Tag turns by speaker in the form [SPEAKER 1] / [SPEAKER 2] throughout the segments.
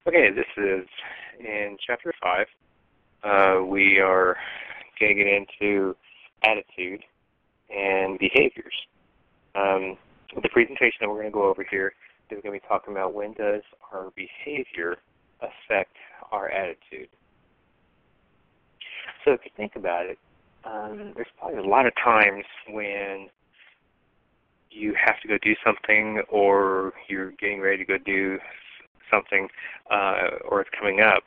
[SPEAKER 1] Okay, this is in Chapter 5. We are going to get into attitude and behaviors. The presentation that we're going to go over here is going to be talking about when does our behavior affect our attitude. So if you think about it, there's probably a lot of times when you have to go do something, or you're getting ready to go do something, or it's coming up,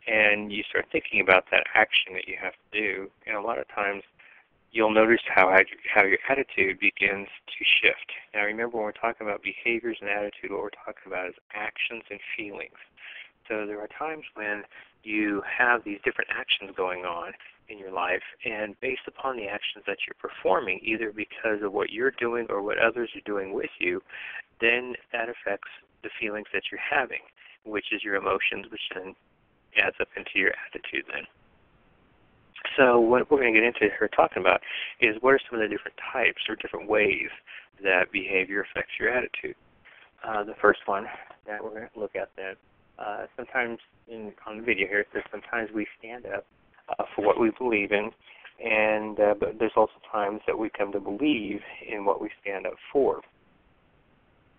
[SPEAKER 1] and you start thinking about that action that you have to do, and a lot of times you'll notice how your attitude begins to shift. Now remember, when we're talking about behaviors and attitude, what we're talking about is actions and feelings. So there are times when you have these different actions going on in your life, and based upon the actions that you're performing, either because of what you're doing or what others are doing with you, then that affects the feelings that you're having, which is your emotions, which then adds up into your attitude then. So what we're going to get into here talking about is what are some of the different types or different ways that behavior affects your attitude. The first one that we're going to look at then, sometimes on the video here, it says sometimes we stand up for what we believe in, and but there's also times that we come to believe in what we stand up for.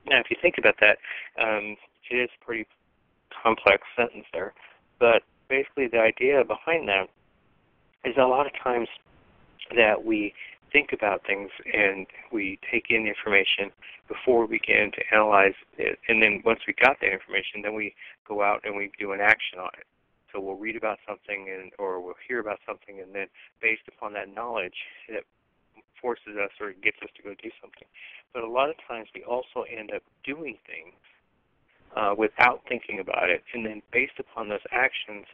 [SPEAKER 1] Now, if you think about that, it is a pretty complex sentence there, but basically the idea behind that is a lot of times that we think about things and we take in information before we begin to analyze it, and then once we got that information, then we go out and we do an action on it. So we'll read about something or we'll hear about something, and then based upon that knowledge, it forces us or gets us to go do something. But a lot of times we also end up doing things without thinking about it, and then based upon those actions,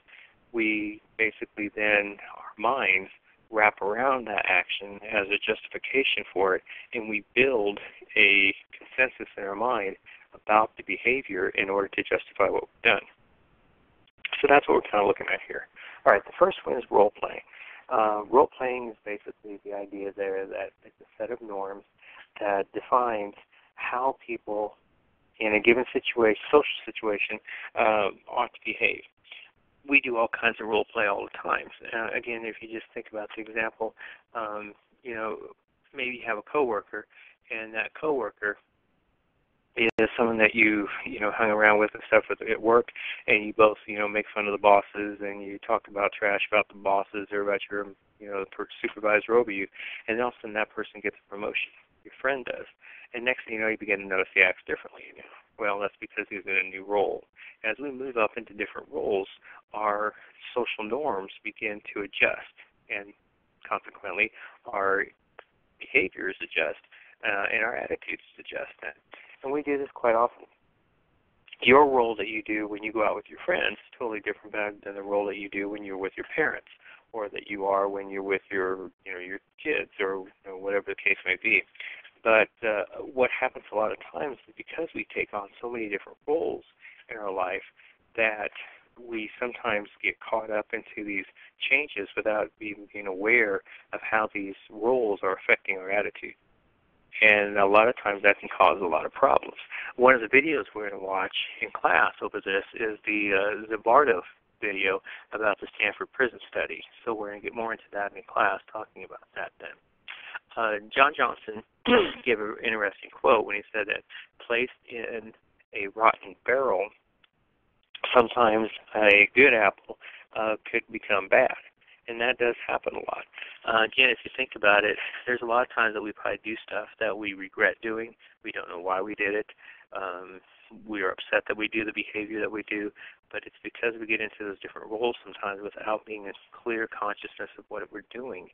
[SPEAKER 1] we basically then, our minds wrap around that action as a justification for it, and we build a consensus in our mind about the behavior in order to justify what we've done. So that's what we're kind of looking at here. All right, the first one is role-playing. Role-playing is basically the idea there that it's a set of norms that defines how people in a given situation, social situation, ought to behave. We do all kinds of role play all the time. Again, if you just think about the example, maybe you have a coworker, and that coworker is someone that you hung around with and stuff at work, and you both make fun of the bosses, and you talk about trash about the bosses or about your the supervisor over you, and all of a sudden that person gets a promotion. Your friend does, and next thing you know, you begin to notice he acts differently. Well, that's because he's in a new role. As we move up into different roles, our social norms begin to adjust, and consequently, our behaviors adjust, and our attitudes adjust. And we do this quite often. Your role that you do when you go out with your friends is totally different than the role that you do when you're with your parents, or that you are when you're with your kids, or whatever the case may be. But what happens a lot of times is because we take on so many different roles in our life that we sometimes get caught up into these changes without being aware of how these roles are affecting our attitude. And a lot of times that can cause a lot of problems. One of the videos we're going to watch in class over this is the Zimbardo video about the Stanford prison study. So we're going to get more into that in class, talking about that then. John Johnson gave an interesting quote when he said that placed in a rotten barrel, sometimes a good apple could become bad. And that does happen a lot. Again, if you think about it, there's a lot of times that we probably do stuff that we regret doing. We don't know why we did it. We are upset that we do the behavior that we do, but it's because we get into those different roles sometimes without being a clear consciousness of what we're doing.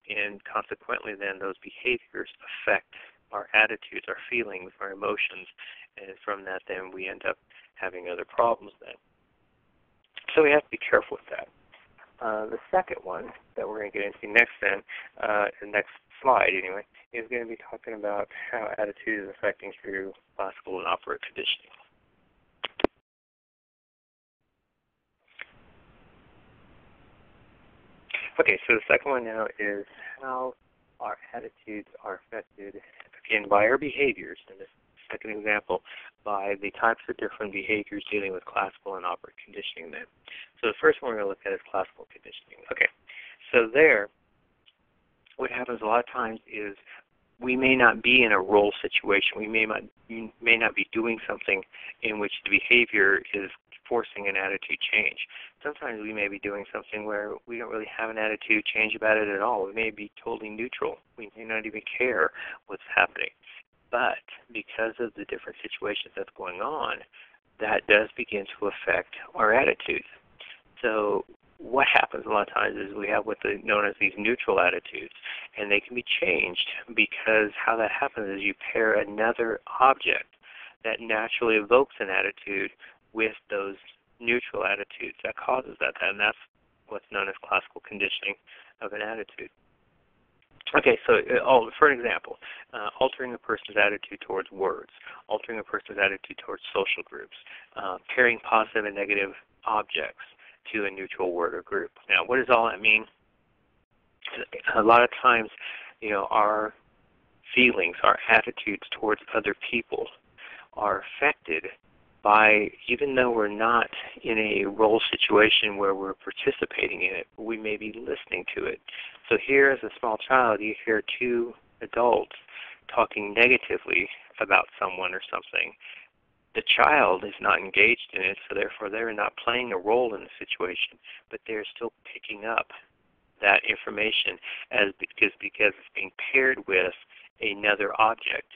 [SPEAKER 1] And consequently then those behaviors affect our attitudes, our feelings, our emotions, and from that then we end up having other problems then. So we have to be careful with that. The second one that we're going to get into next then, the next slide anyway, is going to be talking about how attitude is affecting through classical and operant conditioning. Okay, so the second one now is how our attitudes are affected, again, by our behaviors. And this second example by the types of different behaviors dealing with classical and operant conditioning then. So the first one we're going to look at is classical conditioning. Okay, so there, what happens a lot of times is we may not be in a role situation. We may not be doing something in which the behavior is forcing an attitude change. Sometimes we may be doing something where we don't really have an attitude change about it at all. We may be totally neutral. We may not even care what's happening. But because of the different situations that's going on, that does begin to affect our attitudes. So what happens a lot of times is we have what's known as these neutral attitudes, and they can be changed because how that happens is you pair another object that naturally evokes an attitude with those neutral attitudes that causes that, and that's what's known as classical conditioning of an attitude. Okay, so for an example, altering a person's attitude towards words, altering a person's attitude towards social groups, pairing positive and negative objects to a neutral word or group. Now, what does all that mean? A lot of times, our feelings, our attitudes towards other people are affected by, even though we're not in a role situation where we're participating in it, we may be listening to it. So here as a small child, you hear two adults talking negatively about someone or something. The child is not engaged in it, so therefore they're not playing a role in the situation, but they're still picking up that information because it's being paired with another object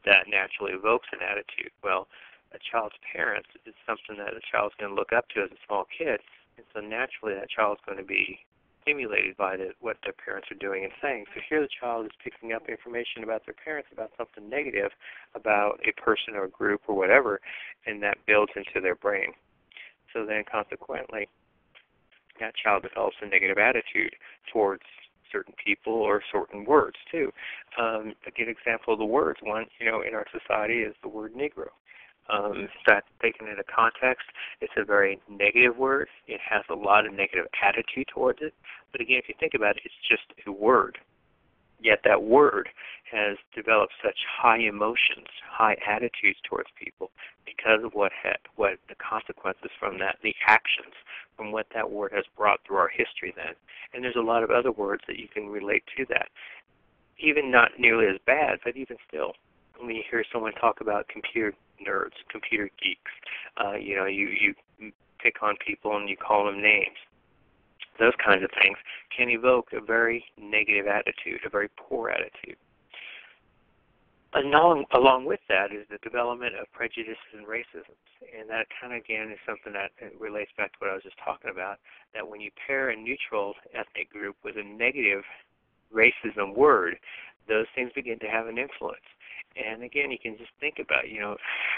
[SPEAKER 1] that naturally evokes an attitude. Well, a child's parents is something that a child's going to look up to as a small kid, and so naturally that child's going to be stimulated by what their parents are doing and saying. So here the child is picking up information about their parents, about something negative, about a person or a group or whatever, and that builds into their brain. So then consequently, that child develops a negative attitude towards certain people or certain words too. A good example of the words one, in our society is the word Negro. That taken into context, it's a very negative word. It has a lot of negative attitude towards it. But again, if you think about it, it's just a word. Yet that word has developed such high emotions, high attitudes towards people because of what the consequences from that, the actions from what that word has brought through our history then. And there's a lot of other words that you can relate to that. Even not nearly as bad, but even still, when you hear someone talk about computer nerds, computer geeks, you pick on people and you call them names. Those kinds of things can evoke a very negative attitude, a very poor attitude. Along with that is the development of prejudices and racism. And that kind of, again, is something that relates back to what I was just talking about, that when you pair a neutral ethnic group with a negative racism word, those things begin to have an influence. And again, you can just think about,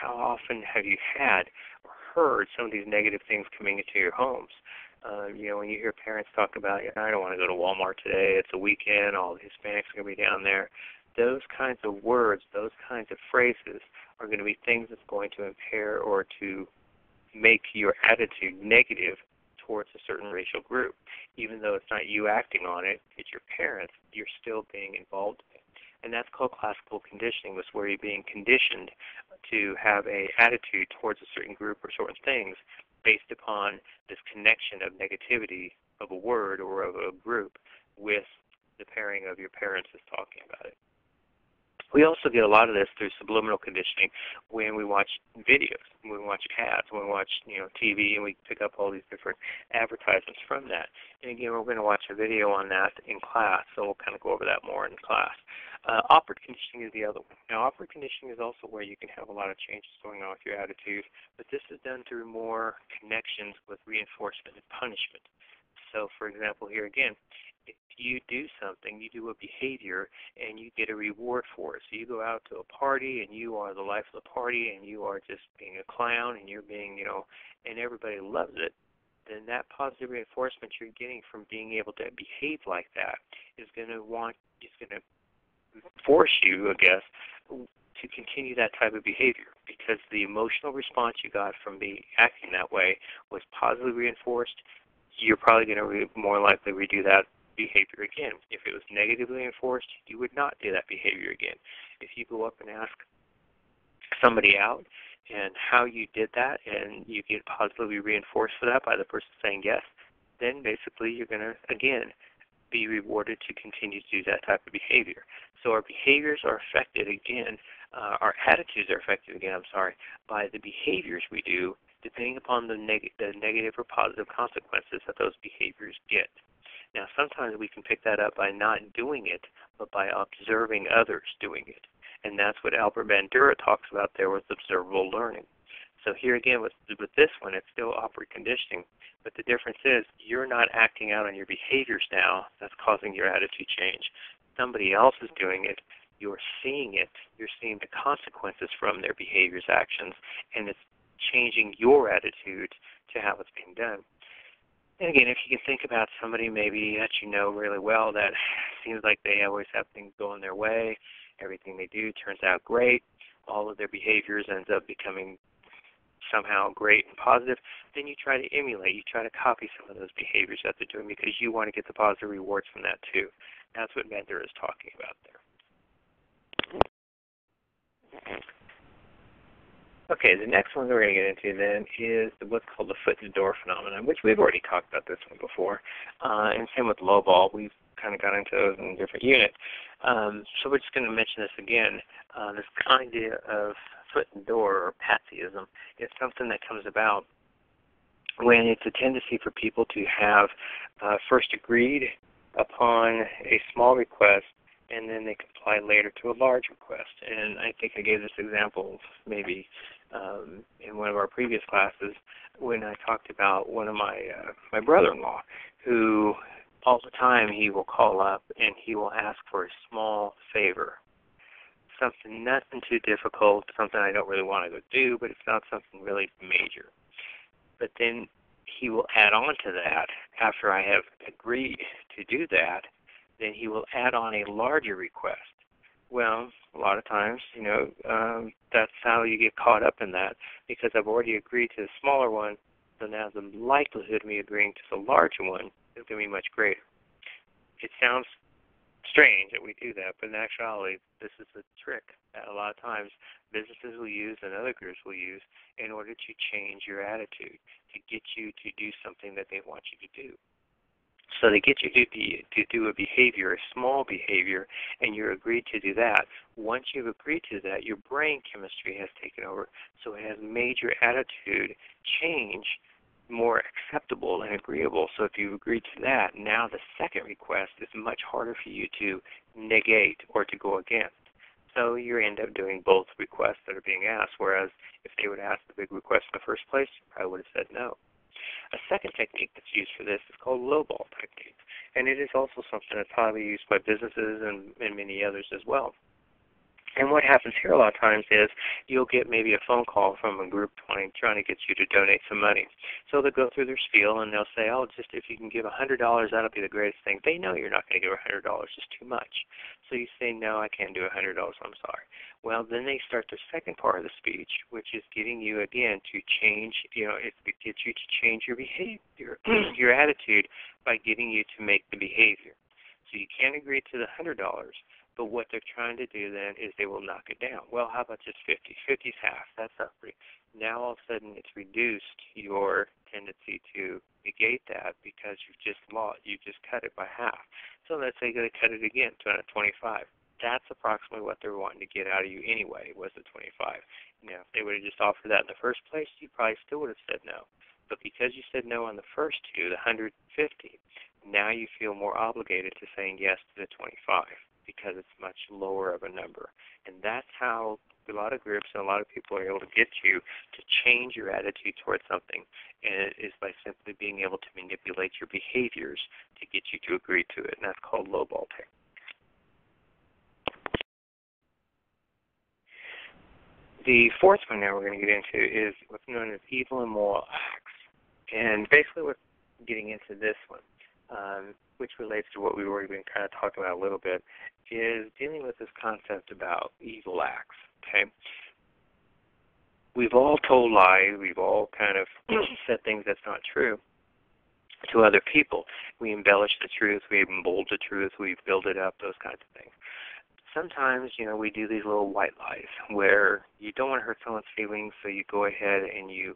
[SPEAKER 1] how often have you had or heard some of these negative things coming into your homes? When you hear parents talk about, I don't want to go to Walmart today, it's a weekend, all the Hispanics are going to be down there. Those kinds of words, those kinds of phrases are going to be things that's going to impair or to make your attitude negative towards a certain racial group. Even though it's not you acting on it, it's your parents, you're still being involved in it. And that's called classical conditioning, was where you're being conditioned to have an attitude towards a certain group or certain things based upon this connection of negativity of a word or of a group with the pairing of your parents is talking about it. We also get a lot of this through subliminal conditioning when we watch videos, when we watch ads, when we watch TV, and we pick up all these different advertisements from that. And again, we're going to watch a video on that in class, so we'll kind of go over that more in class. Operant conditioning is the other one. Now, operant conditioning is also where you can have a lot of changes going on with your attitude, but this is done through more connections with reinforcement and punishment. So, for example, here again, if you do something, you do a behavior, and you get a reward for it. So you go out to a party, and you are the life of the party, and you are just being a clown, and you're being, and everybody loves it, then that positive reinforcement you're getting from being able to behave like that is going to force you, I guess, to continue that type of behavior, because the emotional response you got from acting that way was positively reinforced. You're probably going to more likely redo that behavior again. If it was negatively reinforced, you would not do that behavior again. If you go up and ask somebody out and how you did that, and you get positively reinforced for that by the person saying yes, then basically you're going to, again, be rewarded to continue to do that type of behavior. So our behaviors are affected again, our attitudes are affected again, by the behaviors we do depending upon the negative or positive consequences that those behaviors get. Now, sometimes we can pick that up by not doing it, but by observing others doing it. And that's what Albert Bandura talks about there with observable learning. So here again, with this one, it's still operant conditioning, but the difference is you're not acting out on your behaviors now. That's causing your attitude change. Somebody else is doing it. You're seeing it. You're seeing the consequences from their behaviors, actions, and it's changing your attitude to how it's being done. And again, if you can think about somebody maybe that you know really well that seems like they always have things going their way, everything they do turns out great, all of their behaviors ends up becoming somehow great and positive, then you try to emulate, you try to copy some of those behaviors that they're doing because you want to get the positive rewards from that too. That's what Bandura is talking about there. Okay, the next one we're going to get into then is what's called the foot in the door phenomenon, which we've already talked about this one before. And same with low ball. We've kind of got into those in different units. So we're just going to mention this again. This idea of foot in the door or patsyism is something that comes about when it's a tendency for people to have first agreed upon a small request and then they comply later to a large request. And I think I gave this example maybe in one of our previous classes when I talked about one of my brother-in-law who all the time he will call up and he will ask for a small favor. Something nothing too difficult, something I don't really want to go do, but it's not something really major. But then he will add on to that after I have agreed to do that, then he will add on a larger request. Well, a lot of times, that's how you get caught up in that because I've already agreed to the smaller one, so now the likelihood of me agreeing to the larger one is going to be much greater. It sounds strange that we do that, but in actuality, this is a trick that a lot of times businesses will use and other groups will use in order to change your attitude, to get you to do something that they want you to do. So they get you to do a behavior, a small behavior, and you're agreed to do that. Once you've agreed to that, your brain chemistry has taken over, so it has made your attitude change more acceptable and agreeable. So if you agreed to that, now the second request is much harder for you to negate or to go against. So you end up doing both requests that are being asked, whereas if they would ask the big request in the first place, you probably would have said no. A second technique that's used for this is called lowball technique, and it is also something that's highly used by businesses and many others as well. And what happens here a lot of times is you'll get maybe a phone call from a group trying to get you to donate some money. So they'll go through their spiel and they'll say, just if you can give $100, that'll be the greatest thing. They know you're not going to give $100, it's too much. So you say, no, I can't do $100, I'm sorry. Well, then they start the second part of the speech, which is getting you, again, to change, it gets you to change your behavior, your attitude by getting you to make the behavior. So you can't agree to the $100, but what they're trying to do then is they will knock it down. Well, how about just 50? 50's half. That's up. Now all of a sudden it's reduced your tendency to negate that because you've just cut it by half. So let's say you're going to cut it again to 25. That's approximately what they're wanting to get out of you anyway, was the 25. Now, if they would have just offered that in the first place, you probably still would have said no. But because you said no on the first two, the 150, now you feel more obligated to saying yes to the 25. Because it's much lower of a number. And that's how a lot of groups and a lot of people are able to get you to change your attitude towards something. And it is by simply being able to manipulate your behaviors to get you to agree to it. And that's called lowball technique. The fourth one now we're going to get into is what's known as evil and moral acts. And basically what's getting into this one, which relates to what we've already been kind of talking about a little bit, is dealing with this concept about evil acts, okay? We've all told lies. We've all kind of said things that's not true to other people. We embellish the truth. We embold the truth. We build it up, those kinds of things. sometimes, we do these little white lies where you don't want to hurt someone's feelings, so you go ahead and you